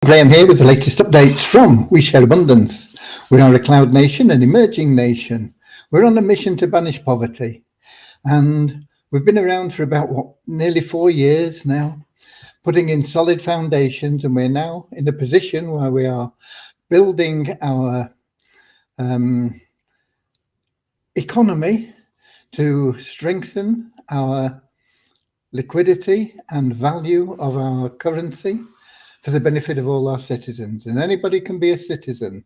Graham here with the latest updates from We Share Abundance. We are a cloud nation, an emerging nation. We're on a mission to banish poverty. And we've been around for about, nearly 4 years now, putting in solid foundations. And we're now in a position where we are building our economy to strengthen our liquidity and value of our currency for the benefit of all our citizens. And anybody can be a citizen.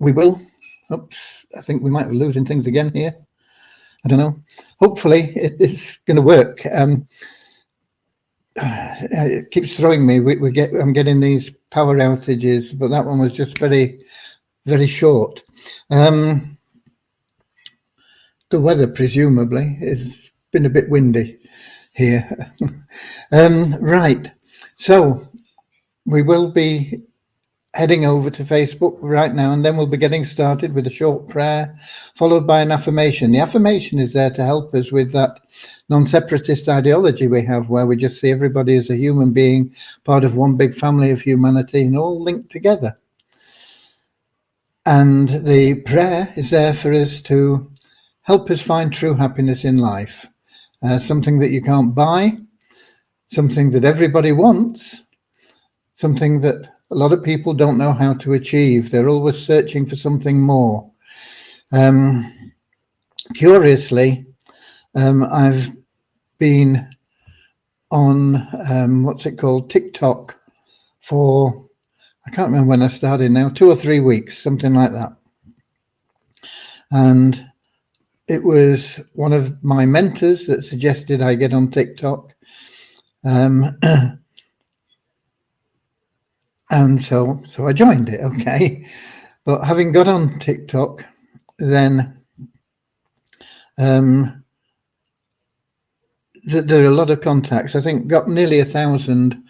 We will. Oops, I think we might be losing things again here. I don't know. Hopefully it is going to work. It keeps throwing me. I'm getting these power outages, but that one was just very, very short. The weather presumably has been a bit windy here. Right. So we will be heading over to Facebook right now, and then we'll be getting started with a short prayer followed by an affirmation. The affirmation is there to help us with that non-separatist ideology we have, where we just see everybody as a human being, part of one big family of humanity and all linked together. And the prayer is there for us to help us find true happiness in life, something that you can't buy, something that everybody wants, something that a lot of people don't know how to achieve. They're always searching for something more. Curiously, I've been on, what's it called, TikTok for, I can't remember when I started now, 2 or 3 weeks, something like that. And it was one of my mentors that suggested I get on TikTok. And so I joined it, okay. But having got on TikTok, then there are a lot of contacts. I think got nearly 1,000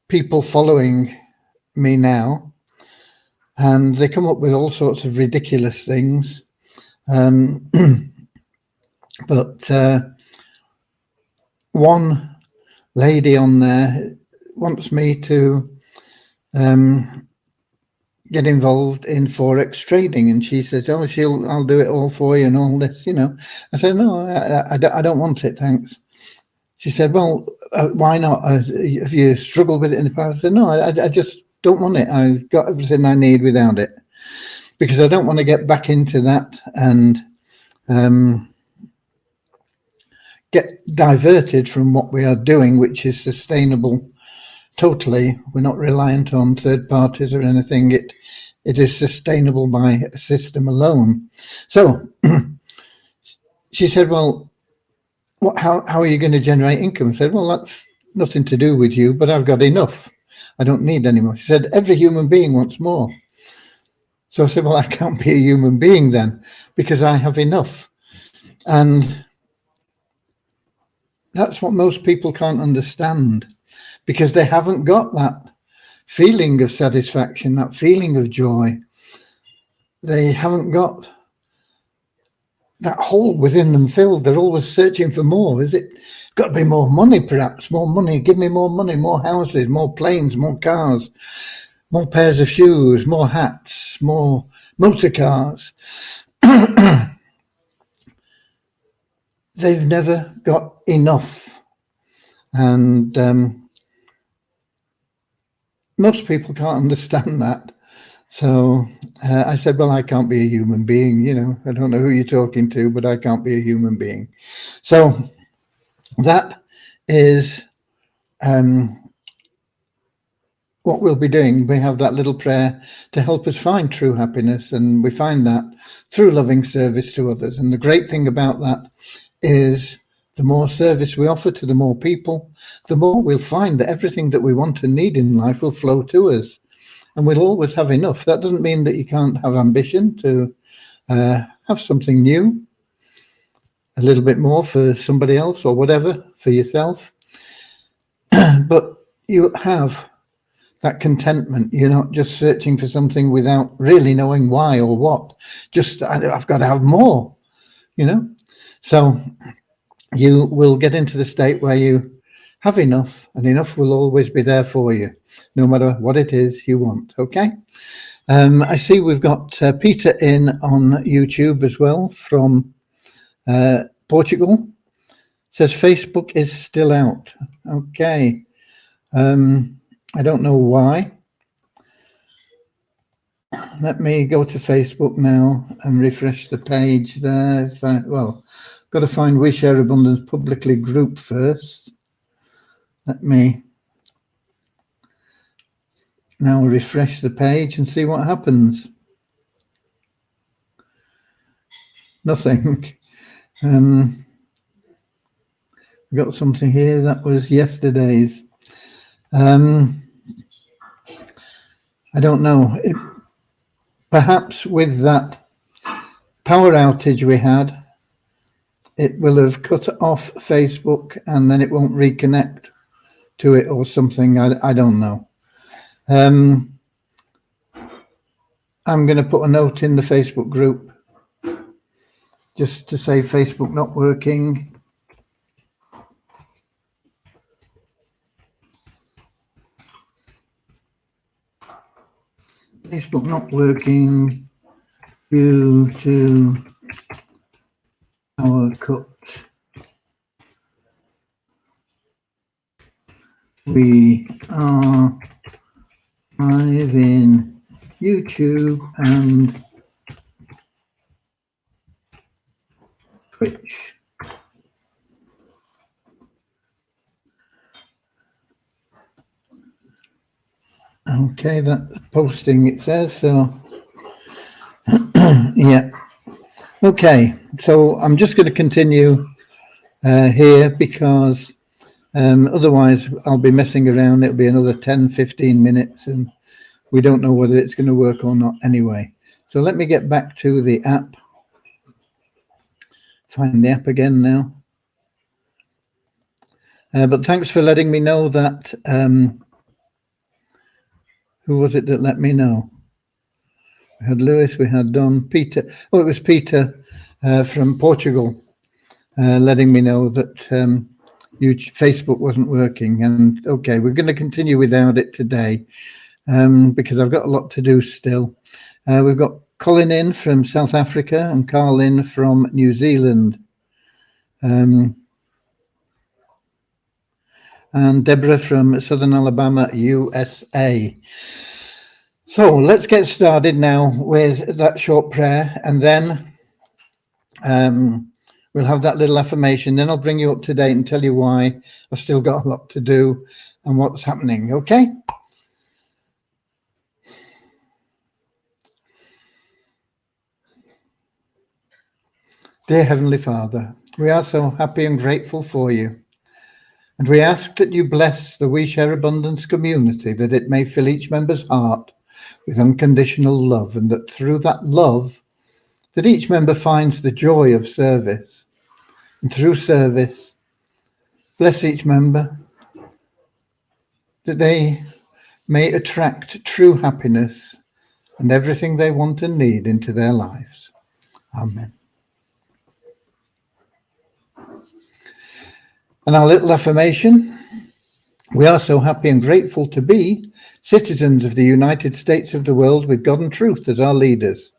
people following me now, and they come up with all sorts of ridiculous things. But one lady on there wants me to get involved in Forex trading. And she says, oh, I'll do it all for you and all this, you know. I said, no, I don't want it, thanks. She said, well, why not? Have you struggled with it in the past? I said, no, I just don't want it. I've got everything I need without it, because I don't want to get back into that and get diverted from what we are doing, which is sustainable totally. We're not reliant on third parties or anything. It is sustainable by a system alone. So she said, well, how are you going to generate income? I said, well, that's nothing to do with you, but I've got enough. I don't need any more. She said, every human being wants more. So I said, well, I can't be a human being then, because I have enough. And that's what most people can't understand, because they haven't got that feeling of satisfaction, that feeling of joy. They haven't got that hole within them filled. They're always searching for more. Is it got to be more money, perhaps? More money, give me more money, more houses, more planes, more cars, more pairs of shoes, more hats, more motor cars. They've never got enough. And most people can't understand that. So I said, well, I can't be a human being, you know. I don't know who you're talking to, but I can't be a human being. So that is what we'll be doing. We have that little prayer to help us find true happiness, and we find that through loving service to others. And the great thing about that is the more service we offer to the more people, the more we'll find that everything that we want and need in life will flow to us. And we'll always have enough. That doesn't mean that you can't have ambition to have something new, a little bit more for somebody else or whatever, for yourself. But you have that contentment. You're not just searching for something without really knowing why or what. Just, I've got to have more, you know. So you will get into the state where you have enough, and enough will always be there for you, no matter what it is you want. Okay. I see we've got Peter in on YouTube as well from Portugal. Says Facebook is still out. Okay. I don't know why. Let me go to Facebook now and refresh the page there. Well, got to find We Share Abundance publicly group first. Let me now refresh the page and see what happens. Nothing. We got something here that was yesterday's. I don't know. Perhaps with that power outage we had, it will have cut off Facebook and then it won't reconnect to it or something. I don't know. I'm going to put a note in the Facebook group just to say Facebook not working. Facebook not working due to power cut. We are live in YouTube and Twitch. Okay, that posting it says so. Yeah. Okay, so I'm just going to continue here because otherwise I'll be messing around. It'll be another 10-15 minutes and we don't know whether it's going to work or not anyway. So let me get back to the app. Find the app again now. But thanks for letting me know that. Who was it that let me know? We had Lewis, we had Don, Peter. Oh, it was Peter from Portugal letting me know that Facebook wasn't working. And okay, we're going to continue without it today. because I've got a lot to do still. We've got Colin in from South Africa and Carl in from New Zealand. And Deborah from Southern Alabama, USA. So let's get started now with that short prayer, and then we'll have that little affirmation. Then I'll bring you up to date and tell you why I've still got a lot to do and what's happening, okay? Dear Heavenly Father, we are so happy and grateful for you. And we ask that you bless the We Share Abundance community, that it may fill each member's heart with unconditional love, and that through that love, that each member finds the joy of service. And through service, bless each member, that they may attract true happiness and everything they want and need into their lives. Amen. And our little affirmation: we are so happy and grateful to be citizens of the United States of the world with God and truth as our leaders.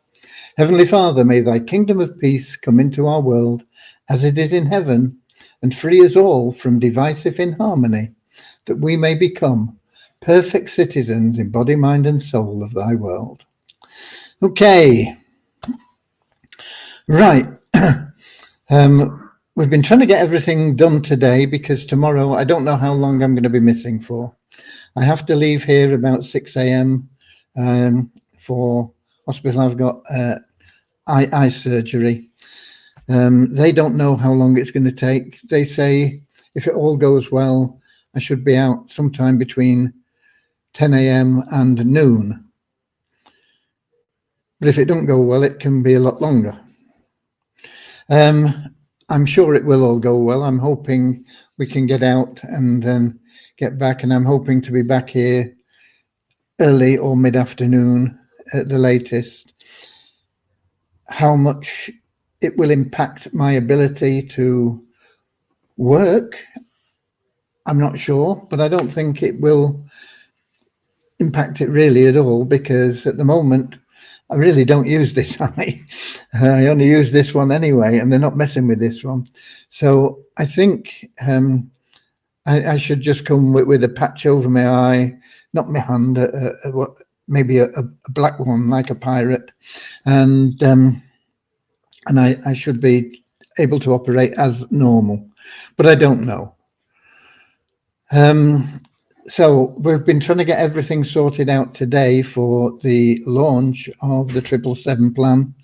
Heavenly Father, may thy kingdom of peace come into our world as it is in heaven, and free us all from divisive inharmony, that we may become perfect citizens in body, mind, and soul of thy world. Okay. Right. We've been trying to get everything done today because tomorrow I don't know how long I'm going to be missing for. I have to leave here about 6 a.m. For hospital. I've got eye surgery. They don't know how long it's going to take. They say if it all goes well, I should be out sometime between 10 a.m. and noon. But if it don't go well, it can be a lot longer. I'm sure it will all go well. I'm hoping we can get out and then get back, and I'm hoping to be back here early or mid-afternoon at the latest. How much it will impact my ability to work, I'm not sure, but I don't think it will impact it really at all, because at the moment I really don't use this eye. I only use this one anyway, and they're not messing with this one. So I think I should just come with a patch over my eye, not my hand, maybe a black one like a pirate, and I should be able to operate as normal, but I don't know. So we've been trying to get everything sorted out today for the launch of the 777 plan.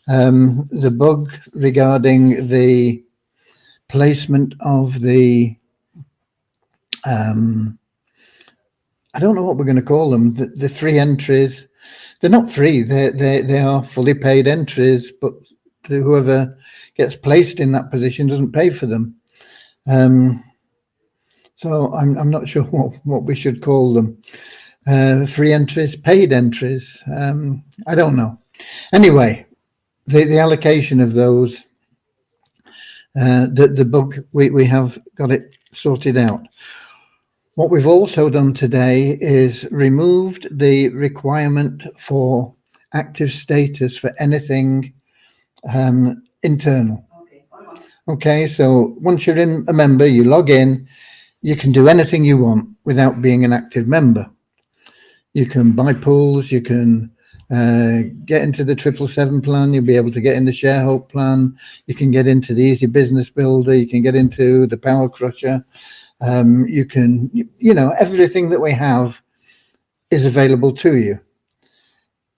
The bug regarding the placement of the, I don't know what we're going to call them, the free entries. They're not free, they are fully paid entries, but whoever gets placed in that position doesn't pay for them. So I'm not sure what we should call them. Free entries, paid entries. I don't know. Anyway, the allocation of those, the bug, we have got it sorted out. What we've also done today is removed the requirement for active status for anything internal. Okay, so once you're a member, you log in. You can do anything you want without being an active member. You can buy pools, you can get into the 777 plan, you'll be able to get in the ShareHope plan, you can get into the Easy Business Builder, you can get into the Power Crusher, you can, everything that we have is available to you.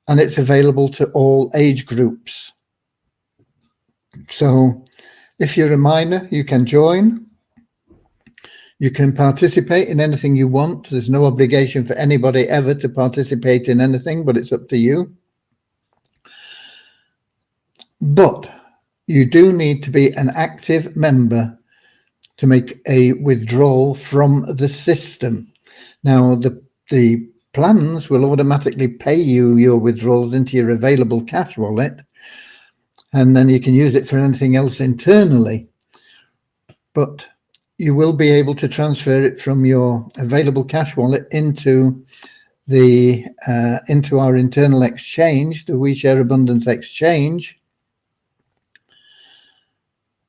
And it's available to all age groups. So if you're a minor, you can join. You can participate in anything you want. There's no obligation for anybody ever to participate in anything, but it's up to you. But you do need to be an active member to make a withdrawal from the system. Now, the plans will automatically pay you your withdrawals into your available cash wallet, and then you can use it for anything else internally. But you will be able to transfer it from your available cash wallet into into our internal exchange, the We Share Abundance exchange,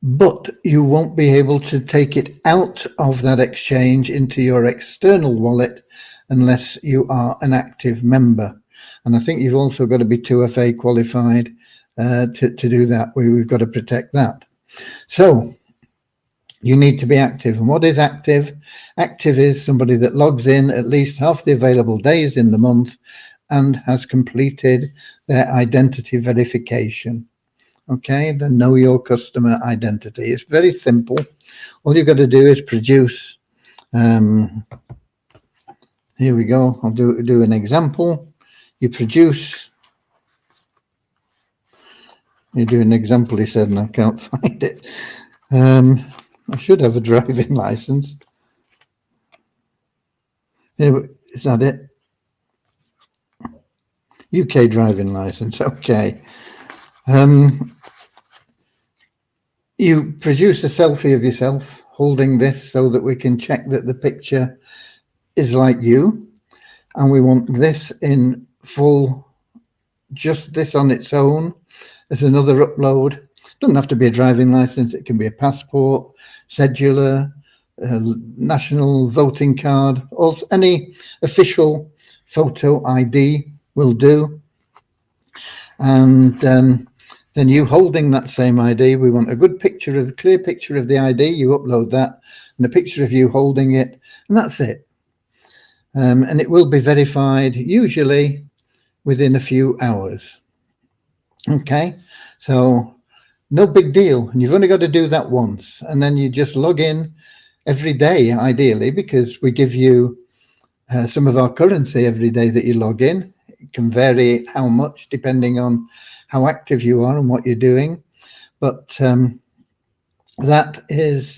but you won't be able to take it out of that exchange into your external wallet unless you are an active member. And I think you've also got to be 2FA qualified to do that. We've got to protect that. So you need to be active. And what is active? Active is somebody that logs in at least half the available days in the month and has completed their identity verification. Okay, the Know Your Customer identity. It's very simple. All you've got to do is produce. Here we go. I'll do an example. You produce. You do an example, he said, and I can't find it. I should have a driving license. Is that it? UK driving license. Okay. You produce a selfie of yourself holding this so that we can check that the picture is like you. And we want this in full, just this on its own as another upload. Doesn't have to be a driving license. It can be a passport, cedular, national voting card, or any official photo ID will do. And then you holding that same ID, we want a good picture of, clear picture of the ID, you upload that, and a picture of you holding it, and that's it. And it will be verified usually within a few hours. Okay, so no big deal. And you've only got to do that once, and then you just log in every day, ideally, because we give you some of our currency every day that you log in. It can vary how much depending on how active you are and what you're doing, but that is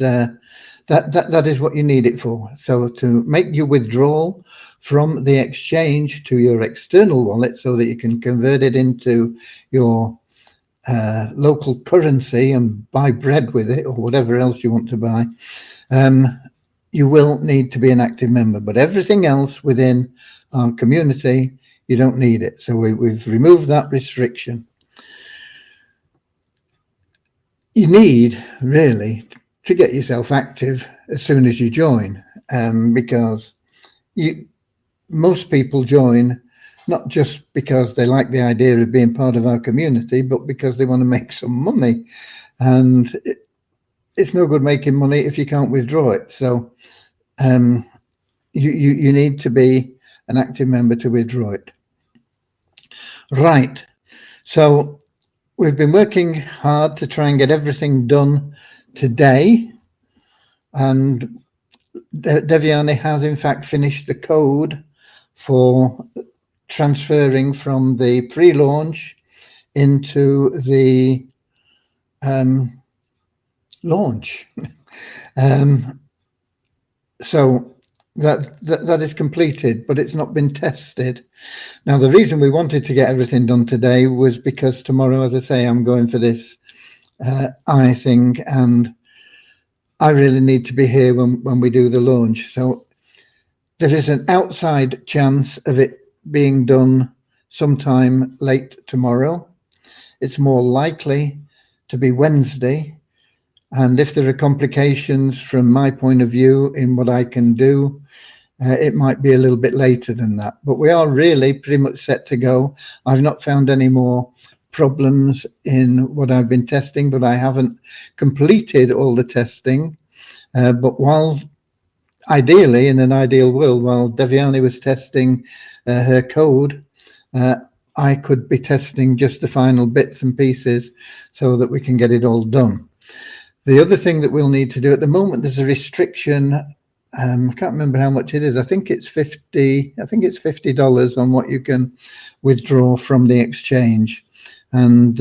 what you need it for. So to make your withdrawal from the exchange to your external wallet so that you can convert it into your local currency and buy bread with it or whatever else you want to buy, you will need to be an active member. But everything else within our community, you don't need it. So we've removed that restriction. You need really to get yourself active as soon as you join, because most people join not just because they like the idea of being part of our community, but because they want to make some money. And it's no good making money if you can't withdraw it. So you need to be an active member to withdraw it. Right. So we've been working hard to try and get everything done today. And Deviani has in fact finished the code for transferring from the pre-launch into the launch. So that is completed, but it's not been tested. Now, the reason we wanted to get everything done today was because tomorrow, as I say, I'm going for this eye thing, and I really need to be here when we do the launch. So there is an outside chance of it being done sometime late tomorrow. It's more likely to be Wednesday. And if there are complications from my point of view in what I can do, it might be a little bit later than that. But we are really pretty much set to go. I've not found any more problems in what I've been testing, but I haven't completed all the testing. But while ideally, in an ideal world, while Deviani was testing her code, I could be testing just the final bits and pieces so that we can get it all done. The other thing that we'll need to do at the moment, there's a restriction. I can't remember how much it is. I think it's $50 on what you can withdraw from the exchange. And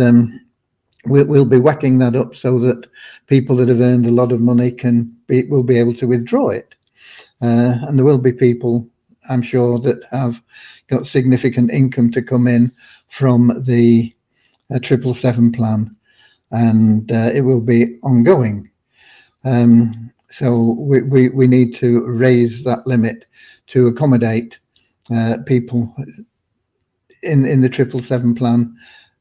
we'll be whacking that up so that people that have earned a lot of money will be able to withdraw it. And there will be people, I'm sure, that have got significant income to come in from the 777 plan, and it will be ongoing. So we need to raise that limit to accommodate people in the 777 plan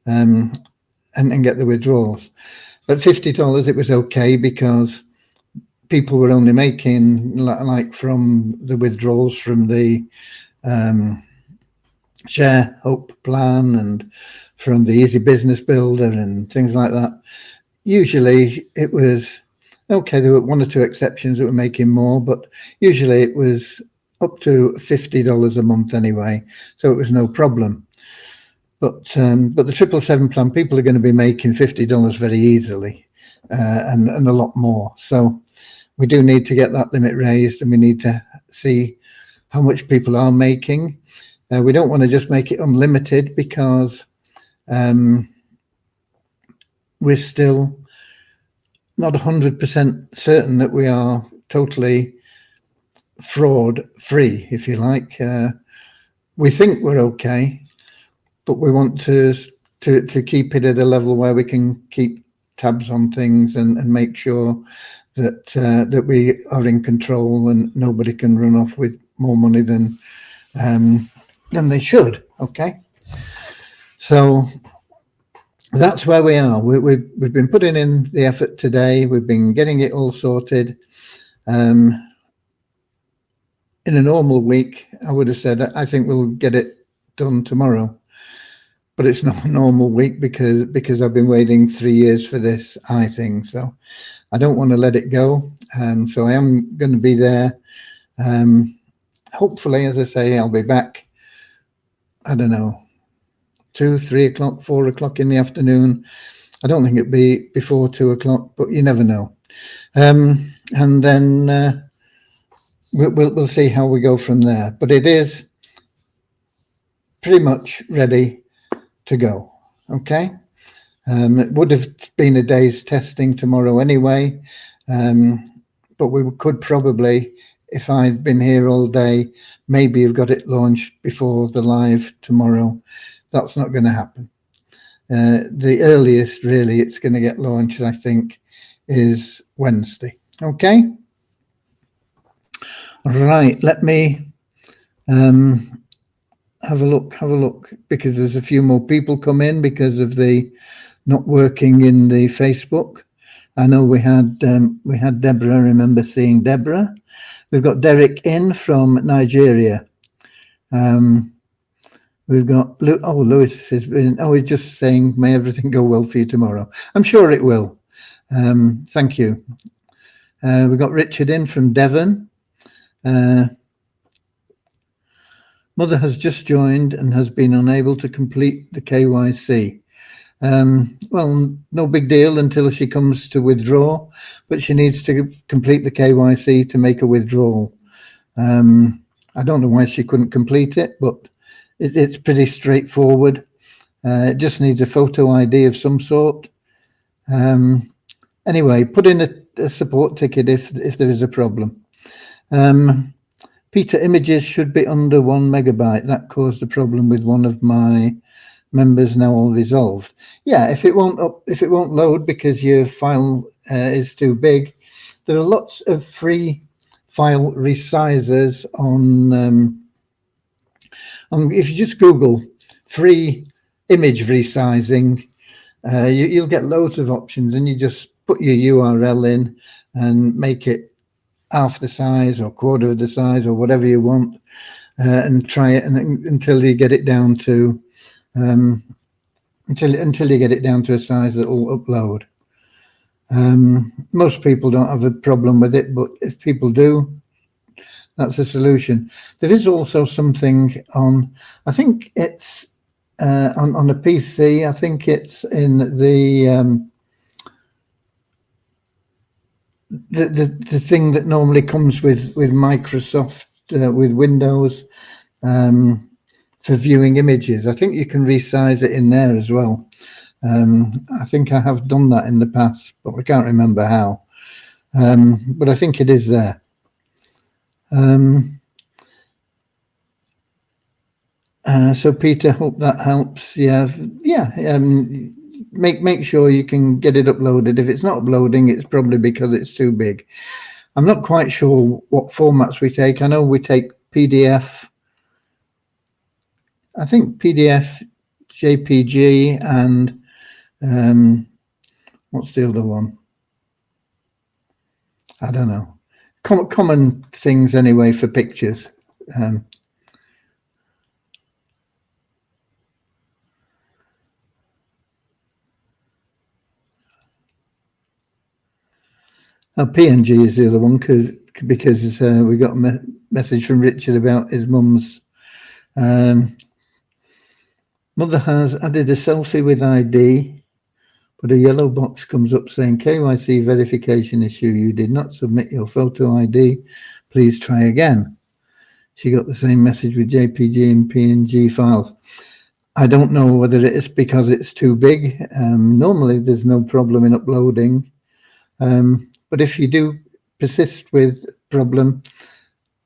and get the withdrawals. At $50, it was okay because people were only making, like from the withdrawals from the ShareHope plan and from the Easy Business Builder and things like that. Usually it was okay. There were one or two exceptions that were making more, but usually it was up to $50 a month anyway, so it was no problem. But the 777 plan, people are going to be making $50 very easily, and a lot more. So we do need to get that limit raised, and we need to see how much people are making. We don't want to just make it unlimited because we're still not 100% certain that we are totally fraud free, if you like. We think we're okay, but we want to keep it at a level where we can keep tabs on things and make sure that that we are in control and nobody can run off with more money than they should. Okay, so that's where we are. We've been putting in the effort today. We've been getting it all sorted. In a normal week, I would have said I think we'll get it done tomorrow, but it's not a normal week because I've been waiting 3 years for this thing. So I don't want to let it go. So I am going to be there. Hopefully, as I say, I'll be back. I don't know, 2, 3 o'clock, 4 o'clock in the afternoon. I don't think it'd be before 2 o'clock, but you never know. And then we'll see how we go from there. But it is pretty much ready to go. Okay. It would have been a day's testing tomorrow anyway, but we could probably, if I'd been here all day, maybe have got it launched before the live tomorrow. That's not going to happen. The earliest really it's going to get launched, I think, is Wednesday. Okay. Right. Let me have a look, because there's a few more people come in because of the not working in the Facebook. I know we had Deborah. I remember seeing Deborah. We've got Derek in from Nigeria. We've got Lewis has been. He's just saying, may everything go well for you tomorrow. I'm sure it will. Thank you. We've got Richard in from Devon. Mother has just joined and has been unable to complete the KYC. Well, no big deal until she comes to withdraw, but she needs to complete the KYC to make a withdrawal. I don't know why she couldn't complete it, but it's pretty straightforward. It just needs a photo ID of some sort. Anyway, put in a support ticket if there is a problem. Peter, images should be under 1 megabyte. That caused a problem with one of my members, now all resolved. Yeah, if it won't load because your file is too big, there are lots of free file resizers on if you just Google free image resizing, you'll get loads of options, and you just put your URL in and make it half the size or quarter of the size or whatever you want, and try it until you get it down to until you get it down to a size that will upload. Most people don't have a problem with it, but if people do, that's a solution. There is also something on, I think it's on a PC. I think it's in the thing that normally comes with Microsoft, with Windows, for viewing images. I think you can resize it in there as well. I think I have done that in the past, but I can't remember how. But I think it is there. So Peter, hope that helps. Yeah. Make sure you can get it uploaded. If it's not uploading, it's probably because it's too big. I'm not quite sure what formats we take. I know we take PDF, I think PDF, JPG, and what's the other one? I don't know. Common things anyway for pictures. PNG is the other one because we got a message from Richard about his mum's. Mother has added a selfie with ID, but a yellow box comes up saying KYC verification issue. You did not submit your photo ID. Please try again. She got the same message with JPG and PNG files. I don't know whether it is because it's too big. Normally there's no problem in uploading. But if you do persist with problem,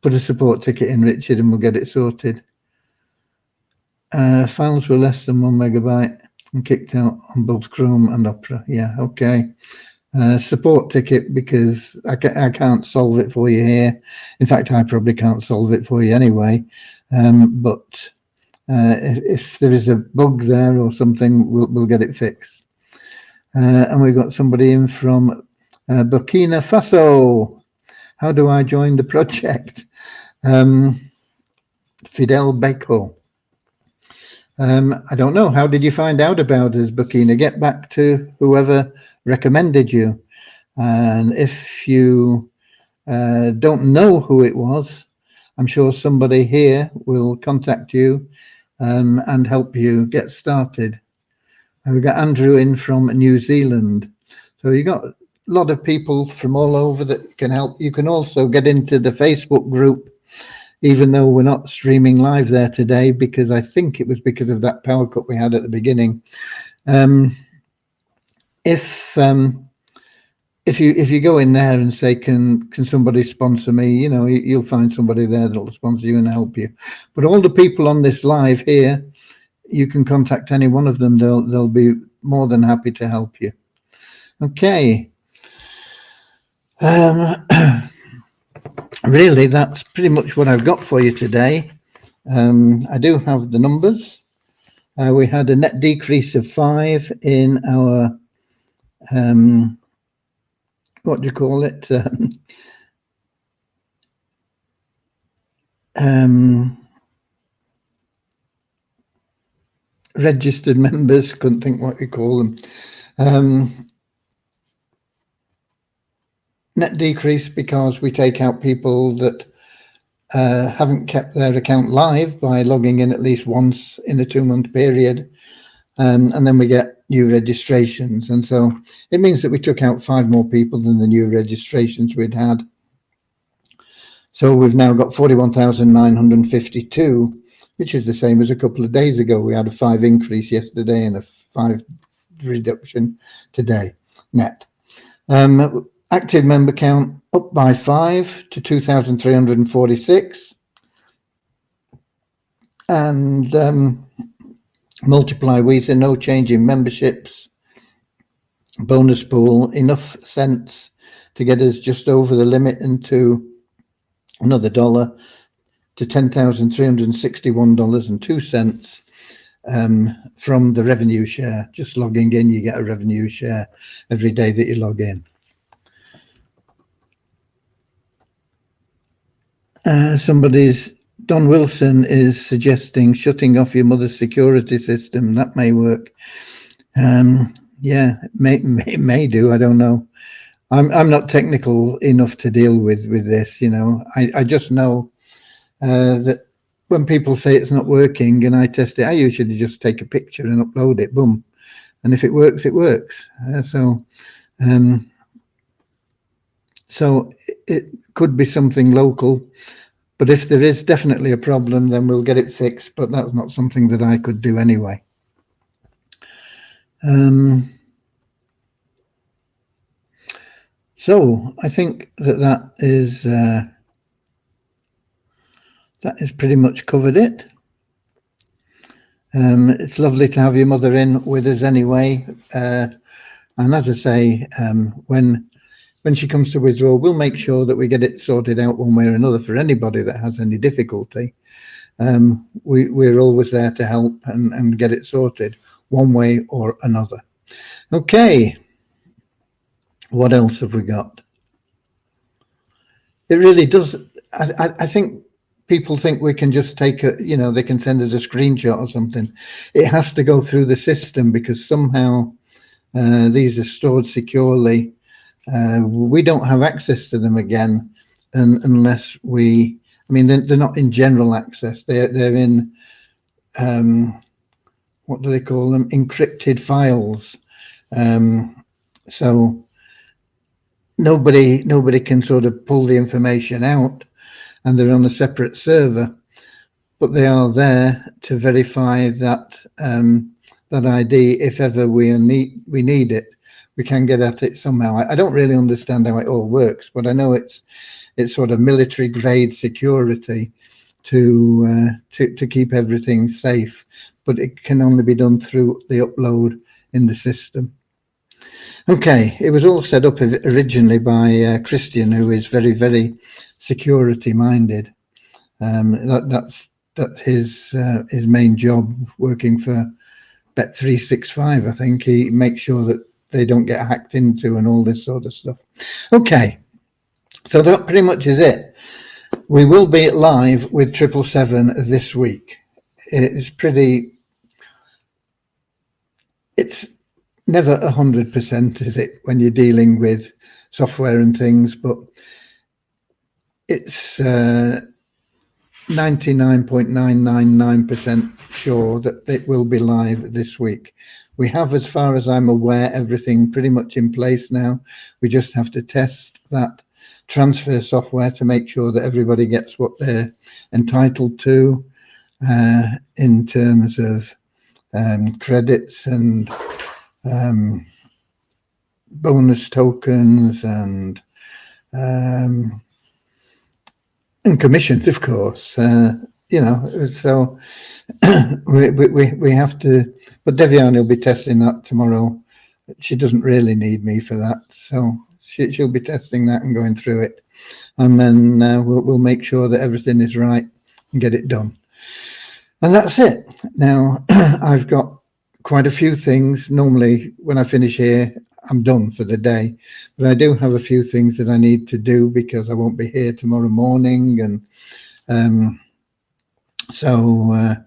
put a support ticket in, Richard, and we'll get it sorted. Files were less than 1 megabyte and kicked out on both Chrome and Opera. Yeah, okay. Support ticket, because I can't solve it for you here. In fact, I probably can't solve it for you anyway. But if there is a bug there or something, we'll get it fixed. And we've got somebody in from Burkina Faso. How do I join the project? Fidel Beko. I don't know. How did you find out about us, Burkina? Get back to whoever recommended you. And if you don't know who it was, I'm sure somebody here will contact you and help you get started. And we've got Andrew in from New Zealand. So you got a lot of people from all over that can help. You can also get into the Facebook group, even though we're not streaming live there today, because I think it was because of that power cut we had at the beginning. If you go in there and say, can somebody sponsor me, you know, you'll find somebody there that'll sponsor you and help you. But all the people on this live here, you can contact any one of them. They'll be more than happy to help you. Okay. Really, that's pretty much what I've got for you today. I do have the numbers. We had a net decrease of 5 in our, what do you call it? Registered members, couldn't think what you call them. Net decrease because we take out people that haven't kept their account live by logging in at least once in a 2-month period, and then we get new registrations. And so it means that we took out 5 more people than the new registrations we'd had. So we've now got 41,952, which is the same as a couple of days ago. We had a 5 increase yesterday and a 5 reduction today, net. Active member count up by 5 to 2,346. And multiply Visa, no change in memberships. Bonus pool, enough cents to get us just over the limit into another $1 to $10,361.02 from the revenue share. Just logging in, you get a revenue share every day that you log in. Don Wilson is suggesting shutting off your mother's security system. That may work. Yeah, it may do. I don't know. I'm not technical enough to deal with this. You know, I just know that when people say it's not working and I test it, I usually just take a picture and upload it. Boom, and if it works, it works. So it could be something local. But if there is definitely a problem, then we'll get it fixed. But that's not something that I could do anyway. So I think that is pretty much covered it. It's lovely to have your mother in with us anyway. And as I say, when she comes to withdraw, we'll make sure that we get it sorted out one way or another for anybody that has any difficulty. we're always there to help and get it sorted one way or another. Okay, what else have we got? It really does. I think people think we can just take they can send us a screenshot or something. It has to go through the system because somehow these are stored securely. We don't have access to them again unless we. I mean, they're not in general access. They're in what do they call them? Encrypted files. So nobody can sort of pull the information out, and they're on a separate server, but they are there to verify that that ID if ever we need it. We can get at it somehow. I don't really understand how it all works, but I know it's sort of military grade security to keep everything safe, but it can only be done through the upload in the system. Okay, it was all set up originally by Christian, who is very, very security minded. That's his main job, working for Bet365. I think he makes sure that they don't get hacked into and all this sort of stuff. Okay, so that pretty much is it. We will be live with 777 this week. It's never 100%, is it, when you're dealing with software and things, but it's 99.999% sure that it will be live this week. We have, as far as I'm aware, everything pretty much in place now. We just have to test that transfer software to make sure that everybody gets what they're entitled to in terms of credits and bonus tokens and commissions, of course. So we have to. But Deviane will be testing that tomorrow. She doesn't really need me for that, so she'll be testing that and going through it, and then we'll make sure that everything is right and get it done. And that's it. Now I've got quite a few things. Normally when I finish here, I'm done for the day, but I do have a few things that I need to do because I won't be here tomorrow morning, and so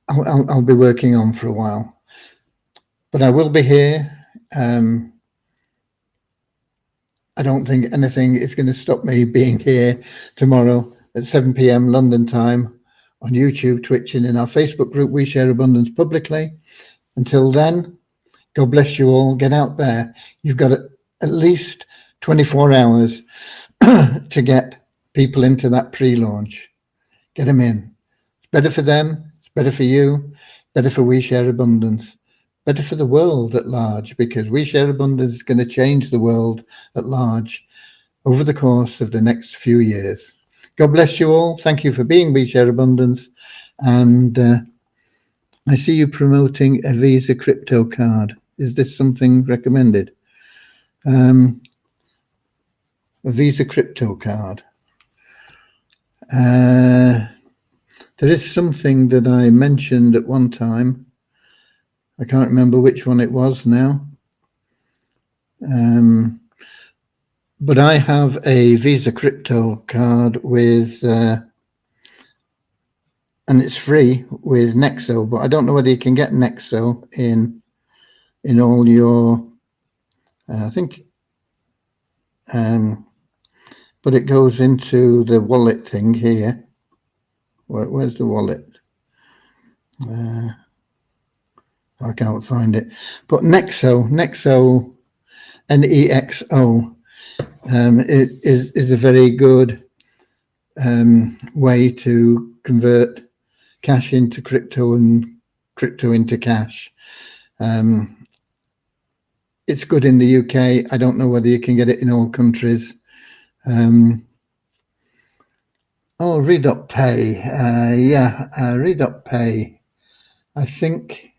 I'll be working on for a while, but I will be here. I don't think anything is going to stop me being here tomorrow at 7 p.m. London time on YouTube, Twitch, and in our Facebook group, We Share Abundance Publicly. Until then, God bless you all. Get out there. You've got at least 24 hours to get people into that pre-launch. Get them in. It's better for them. It's better for you. Better for We Share Abundance. Better for the world at large, because We Share Abundance is going to change the world at large over the course of the next few years. God bless you all. Thank you for being We Share Abundance. And I see you promoting a Visa crypto card. Is this something recommended? A Visa crypto card. There is something that I mentioned at one time. I can't remember which one it was now. But I have a Visa crypto card with, and it's free with Nexo, but I don't know whether you can get Nexo in all your, I think, but it goes into the wallet thing here. Where's the wallet? I can't find it. But Nexo, Nexo, it is a very good way to convert cash into crypto and crypto into cash. It's good in the UK. I don't know whether you can get it in all countries. Redot Pay. Redot Pay. I think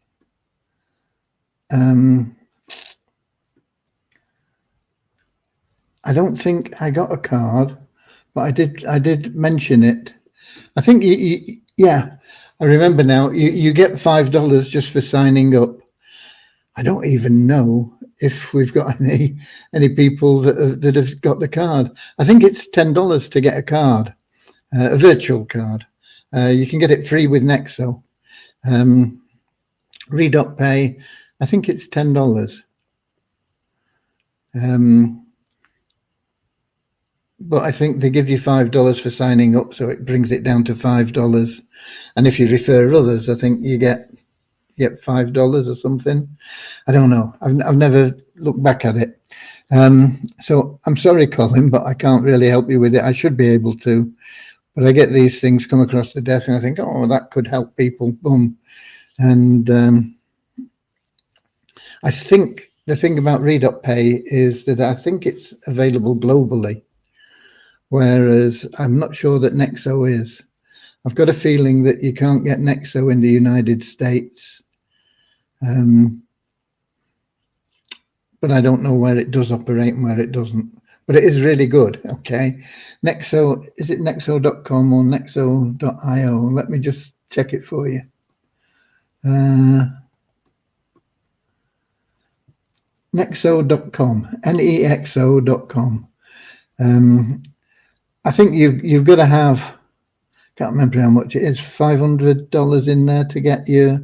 I don't think I got a card, but I did mention it I think yeah, I remember now. You get $5 just for signing up. I don't even know if we've got any people that have got the card. I think it's $10 to get a card, a virtual card. You can get it free with Nexo. Re.pay, I think it's $10. But I think they give you $5 for signing up, so it brings it down to $5. And if you refer others, I think you get $5 or something. I don't know. I've never looked back at it. So I'm sorry, Colin, but I can't really help you with it. I should be able to, but I get these things come across the desk and I think, oh, that could help people. Boom. And I think the thing about Re.pay is that I think it's available globally, whereas I'm not sure that Nexo is. I've got a feeling that you can't get Nexo in the United States. But I don't know where it does operate and where it doesn't. But it is really good. Okay. Nexo, is it nexo.com or nexo.io? Let me just check it for you. Nexo.com, nexo.com. I think you've got to have, can't remember how much it is, $500 in there to get your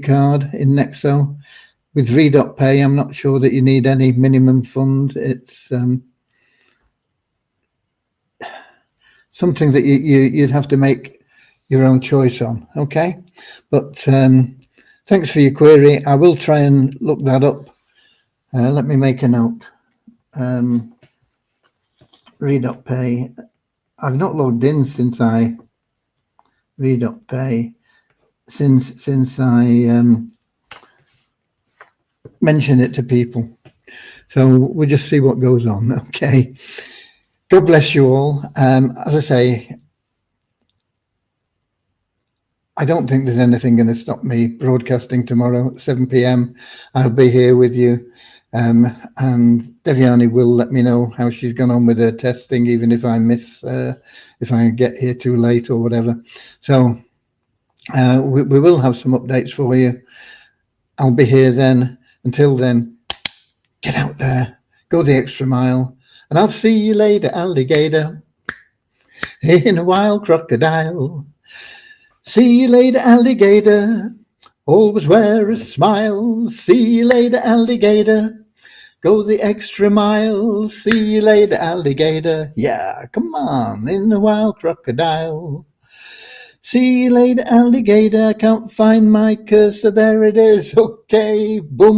card in Nexo. With Re.pay, I'm not sure that you need any minimum fund. It's something that you'd have to make your own choice on. Okay, but thanks for your query. I will try and look that up. Let me make a note. Re.pay. I've not logged in since I Re.pay since I mention it to people. So we'll just see what goes on. Okay. God bless you all. As I say, I don't think there's anything going to stop me broadcasting tomorrow at 7 p.m. I'll be here with you. And Deviani will let me know how she's gone on with her testing, even if I miss, if I get here too late or whatever. So we will have some updates for you. I'll be here then. Until then, get out there, go the extra mile, and I'll see you later, alligator, in a wild crocodile. See you later, alligator, always wear a smile. See you later, alligator, go the extra mile. See you later, alligator, yeah, come on, in a wild crocodile. See you later, alligator, I can't find my cursor, there it is, okay, boom.